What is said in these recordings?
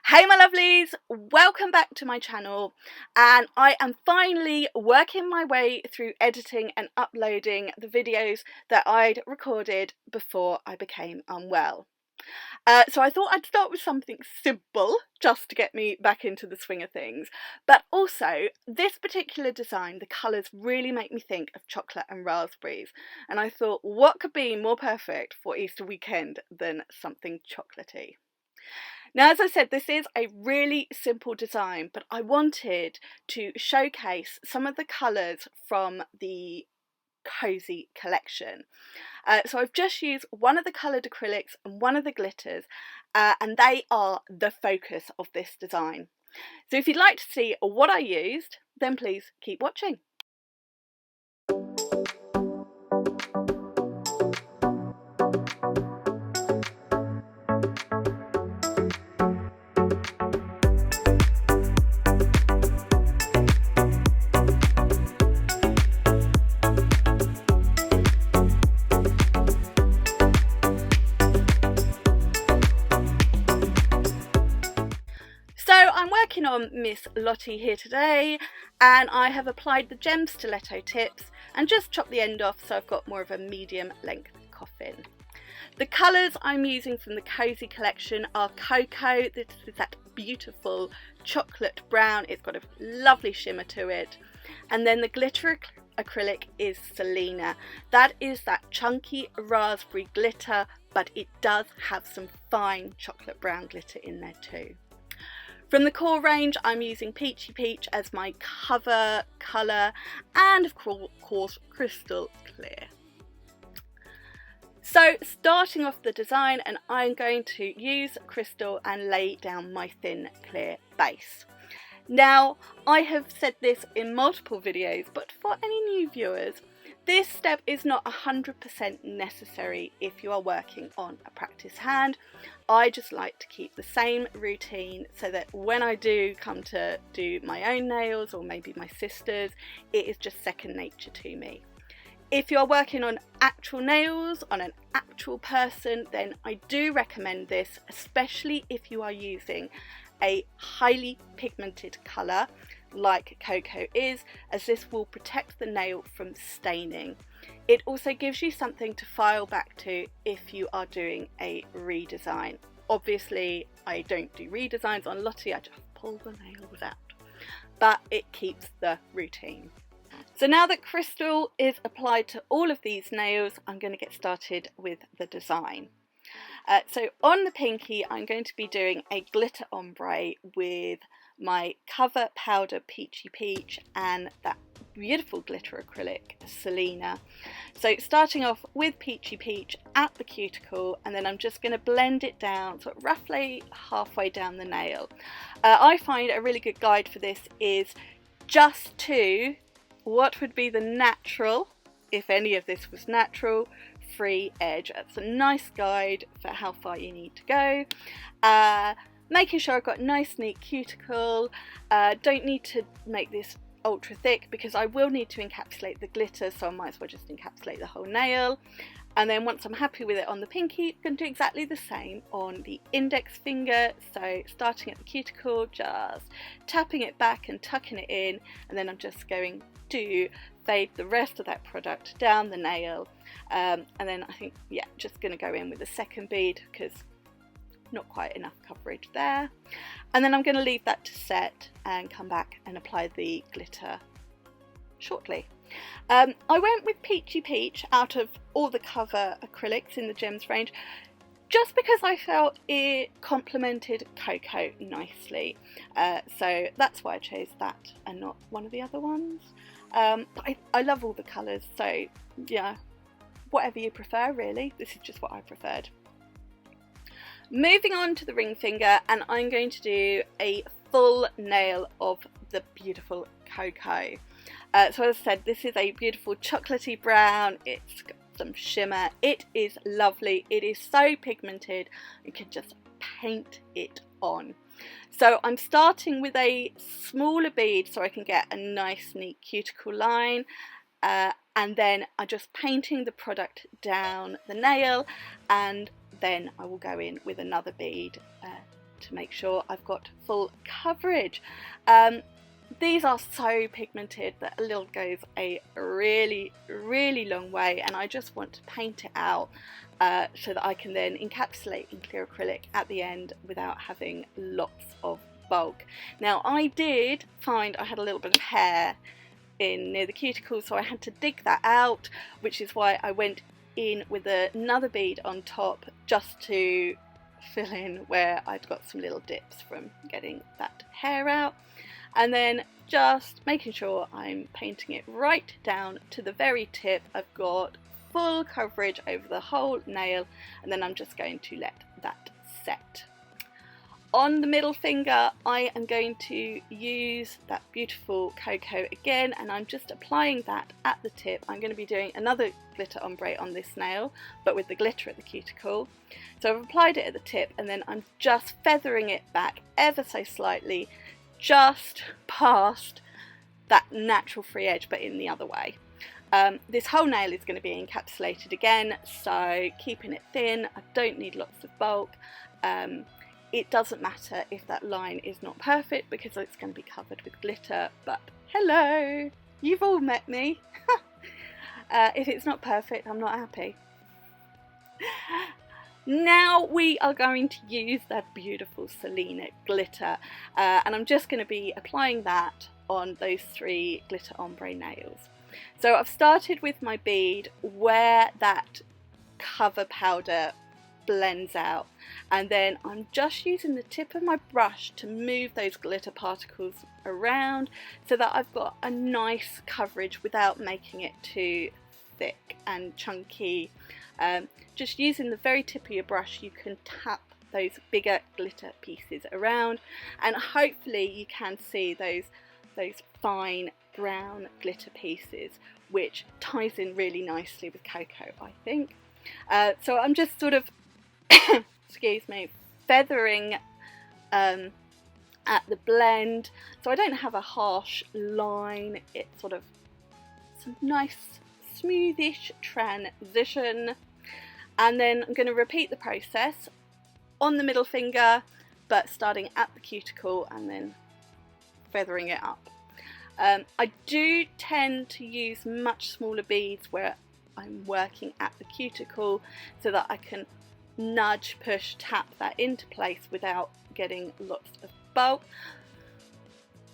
Hey my lovelies, welcome back to my channel, and I am finally working my way through editing and uploading the videos that I'd recorded before I became unwell. So I thought I'd start with something simple just to get me back into the swing of things, but also this particular design, the colours really make me think of chocolate and raspberries, and I thought what could be more perfect for Easter weekend than something chocolatey. Now, as I said, this is a really simple design, but I wanted to showcase some of the colours from the Cozy collection. So I've just used one of the coloured acrylics and one of the glitters, and they are the focus of this design. So if you'd like to see what I used, then please keep watching. So I'm working on Miss Lottie here today, and I have applied the gem stiletto tips and just chopped the end off so I've got more of a medium length coffin. The colours I'm using from the Cozy collection are Coco. This is that beautiful chocolate brown, it's got a lovely shimmer to it, and then the glitter acrylic is Celina. That is that chunky raspberry glitter, but it does have some fine chocolate brown glitter in there too. From the core range, I'm using Peachy Peach as my cover colour, and of course Crystal Clear. So starting off the design, and I'm going to use Crystal and lay down my thin clear base. Now, I have said this in multiple videos, but for any new viewers, this step is not 100% necessary if you are working on a practice hand. I just like to keep the same routine so that when I do come to do my own nails, or maybe my sister's, it is just second nature to me. If you're working on actual nails, on an actual person, then I do recommend this, especially if you are using a highly pigmented colour like Coco is, as this will protect the nail from staining. It also gives you something to file back to if you are doing a redesign. Obviously I don't do redesigns on Lottie, I just pull the nails out, but it keeps the routine. So now that Crystal is applied to all of these nails, I'm going to get started with the design. So on the pinky, I'm going to be doing a glitter ombre with my cover powder Peachy Peach and that beautiful glitter acrylic Celina. So starting off with Peachy Peach at the cuticle, and then I'm just going to blend it down sort of roughly halfway down the nail. I find a really good guide for this is just to what would be the natural, if any of this was natural, free edge. That's a nice guide for how far you need to go. Making sure I've got a nice neat cuticle. Don't need to make this ultra thick because I will need to encapsulate the glitter, so I might as well just encapsulate the whole nail. And then once I'm happy with it on the pinky, I'm going to do exactly the same on the index finger. So starting at the cuticle, just tapping it back and tucking it in, and then I'm just going to fade the rest of that product down the nail, and then I think, yeah, just going to go in with the second bead because not quite enough coverage there, and then I'm going to leave that to set and come back and apply the glitter shortly. I went with Peachy Peach out of all the cover acrylics in the gems range just because I felt it complemented Coco nicely, so that's why I chose that and not one of the other ones. I love all the colours, so yeah, whatever you prefer really, this is just what I preferred. Moving on to the ring finger, and I'm going to do a full nail of the beautiful Coco. So as I said, this is a beautiful chocolatey brown, it's got some shimmer, it is lovely, it is so pigmented, you can just paint it on. So I'm starting with a smaller bead so I can get a nice neat cuticle line, and then I'm just painting the product down the nail, and then I will go in with another bead to make sure I've got full coverage. These are so pigmented that a little goes a really, really long way, and I just want to paint it out so that I can then encapsulate in clear acrylic at the end without having lots of bulk. Now, I did find I had a little bit of hair in near the cuticle, so I had to dig that out, which is why I went in with another bead on top just to fill in where I'd got some little dips from getting that hair out, and then just making sure I'm painting it right down to the very tip. I've got full coverage over the whole nail, and then I'm just going to let that set. On the middle finger, I am going to use that beautiful Coco again, and I'm just applying that at the tip. I'm going to be doing another glitter ombre on this nail, but with the glitter at the cuticle. So I've applied it at the tip, and then I'm just feathering it back ever so slightly, just past that natural free edge, but in the other way. This whole nail is going to be encapsulated again, so keeping it thin. I don't need lots of bulk. It doesn't matter if that line is not perfect because it's going to be covered with glitter, but hello, you've all met me. If it's not perfect, I'm not happy. Now we are going to use that beautiful Celina glitter, and I'm just going to be applying that on those 3 glitter ombre nails. So I've started with my bead where that cover powder blends out, and then I'm just using the tip of my brush to move those glitter particles around so that I've got a nice coverage without making it too thick and chunky. Just using the very tip of your brush, you can tap those bigger glitter pieces around, and hopefully you can see those fine brown glitter pieces, which ties in really nicely with Coco, I think. So I'm just sort of excuse me, feathering at the blend, so I don't have a harsh line. It's sort of some nice smoothish transition, and then I'm going to repeat the process on the middle finger, but starting at the cuticle and then feathering it up. I do tend to use much smaller beads where I'm working at the cuticle so that I can nudge, push, tap that into place without getting lots of bulk.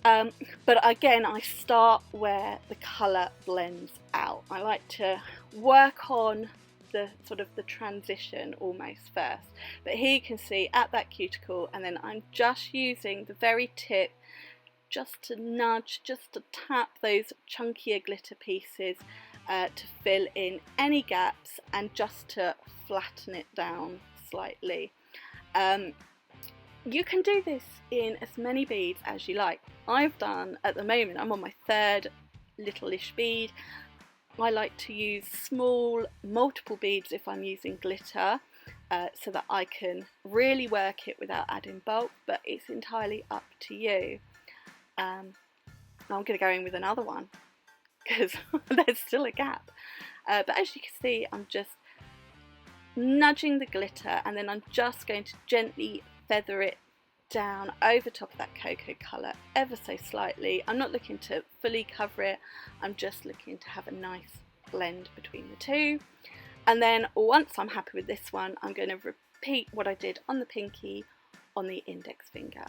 But again, I start where the colour blends out. I like to work on the sort of the transition almost first. But here you can see at that cuticle, and then I'm just using the very tip just to nudge, just to tap those chunkier glitter pieces to fill in any gaps and just to flatten it down slightly. You can do this in as many beads as you like. I've done, at the moment, I'm on my 3rd littleish bead. I like to use small multiple beads if I'm using glitter, so that I can really work it without adding bulk, but it's entirely up to you. I'm going to go in with another one because there's still a gap, but as you can see, I'm just nudging the glitter, and then I'm just going to gently feather it down over top of that cocoa colour ever so slightly. I'm not looking to fully cover it, I'm just looking to have a nice blend between the two. And then once I'm happy with this one, I'm going to repeat what I did on the pinky on the index finger.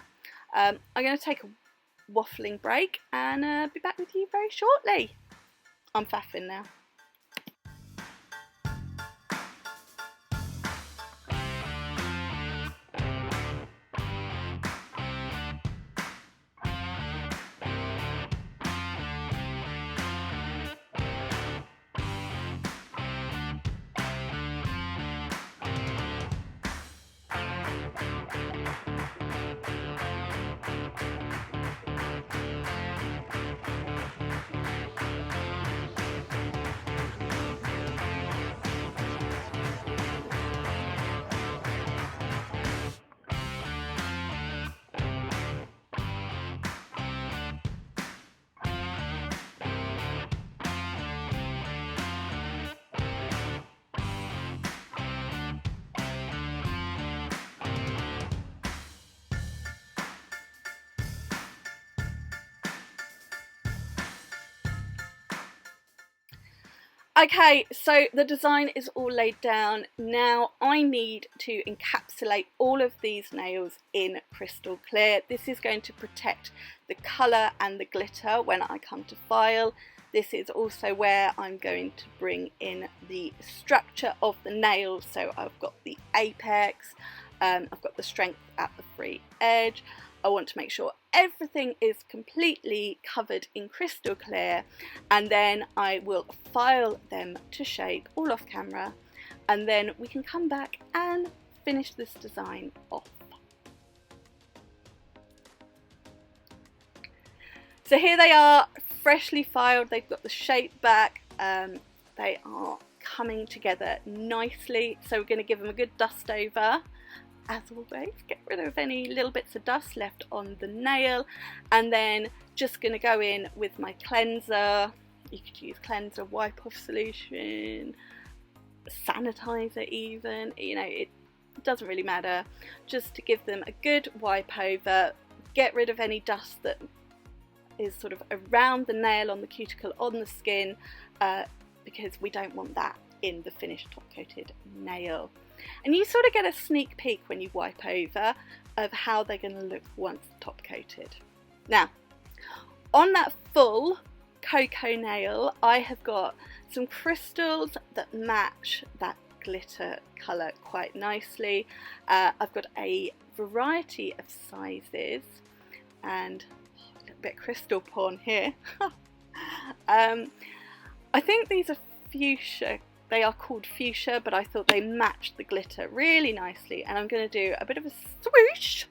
I'm going to take a waffling break and be back with you very shortly. I'm faffing now. Okay, so the design is all laid down. Now I need to encapsulate all of these nails in crystal clear. This is going to protect the colour and the glitter when I come to file. This is also where I'm going to bring in the structure of the nail. So I've got the apex, I've got the strength at the free edge. I want to make sure everything is completely covered in crystal clear, and then I will file them to shape all off camera, and then we can come back and finish this design off. So here they are, freshly filed. They've got the shape back. They are coming together nicely, so we're going to give them a good dust over. As always, get rid of any little bits of dust left on the nail, and then just going to go in with my cleanser. You could use cleanser, wipe off solution, sanitizer even, you know, it doesn't really matter, just to give them a good wipe over, get rid of any dust that is sort of around the nail, on the cuticle, on the skin, because we don't want that in the finished top coated nail. And you sort of get a sneak peek when you wipe over of how they're going to look once top coated. Now, on that full Coco nail, I have got some crystals that match that glitter colour quite nicely. I've got a variety of sizes, and a little bit of crystal porn here. I think these are fuchsia. They are called fuchsia, but I thought they matched the glitter really nicely, and I'm going to do a bit of a swoosh,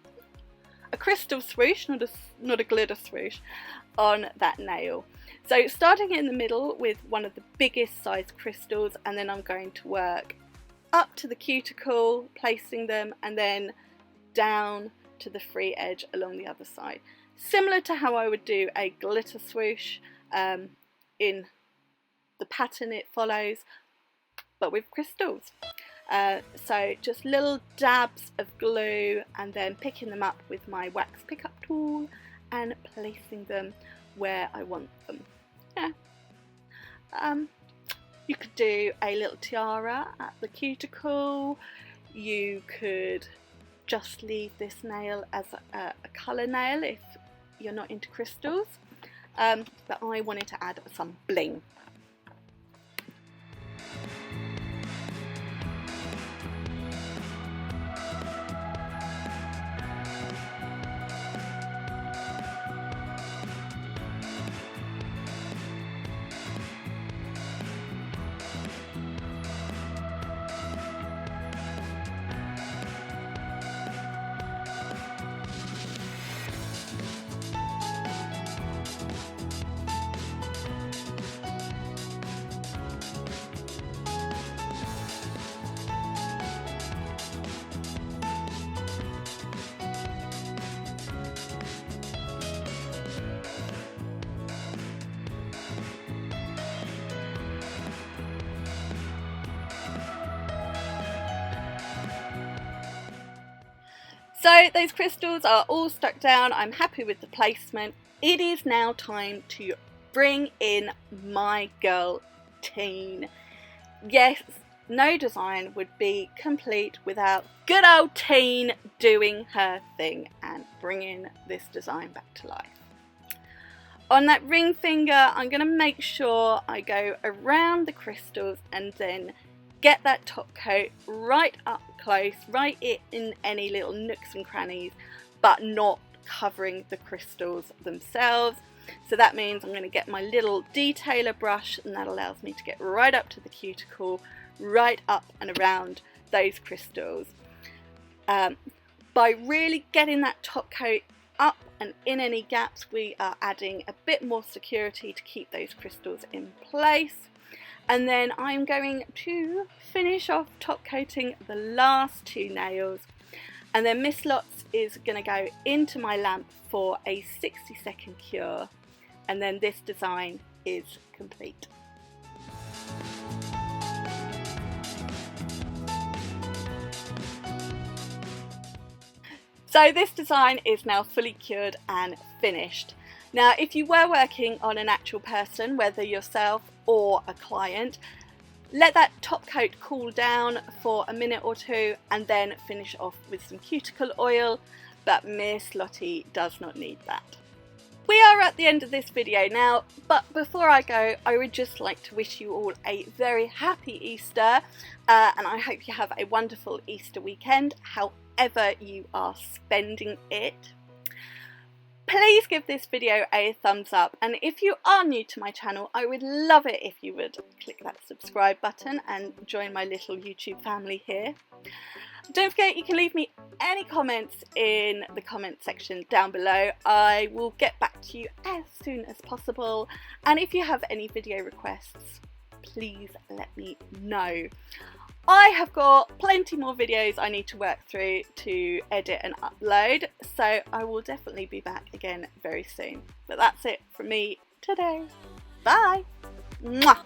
a crystal swoosh, not a glitter swoosh, on that nail. So starting in the middle with one of the biggest size crystals, and then I'm going to work up to the cuticle, placing them, and then down to the free edge along the other side. Similar to how I would do a glitter swoosh in the pattern it follows, but with crystals. So just little dabs of glue, and then picking them up with my wax pickup tool and placing them where I want them. Yeah. You could do a little tiara at the cuticle. You could just leave this nail as a colour nail if you're not into crystals, but I wanted to add some bling. So those crystals are all stuck down. I'm happy with the placement. It is now time to bring in my girl Teen. Yes, no design would be complete without good old Teen doing her thing and bringing this design back to life. On that ring finger, I'm going to make sure I go around the crystals and then get that top coat right up close, right in any little nooks and crannies, but not covering the crystals themselves. So that means I'm going to get my little detailer brush, and that allows me to get right up to the cuticle, right up and around those crystals. By really getting that top coat up and in any gaps, we are adding a bit more security to keep those crystals in place. And then I'm going to finish off top coating the last two nails, and then Miss Lots is going to go into my lamp for a 60-second cure, and then this design is complete. So this design is now fully cured and finished. Now, if you were working on an actual person, whether yourself or a client, Let that top coat cool down for a minute or two and then finish off with some cuticle oil, but Miss Lottie does not need that. We are at the end of this video now, but before I go, I would just like to wish you all a very happy Easter, and I hope you have a wonderful Easter weekend, however you are spending it. Please give this video a thumbs up, and if you are new to my channel, I would love it if you would click that subscribe button and join my little YouTube family here. Don't forget you can leave me any comments in the comment section down below. I will get back to you as soon as possible, and if you have any video requests, please let me know. I have got plenty more videos I need to work through to edit and upload, so I will definitely be back again very soon. But that's it from me today. Bye! Mwah!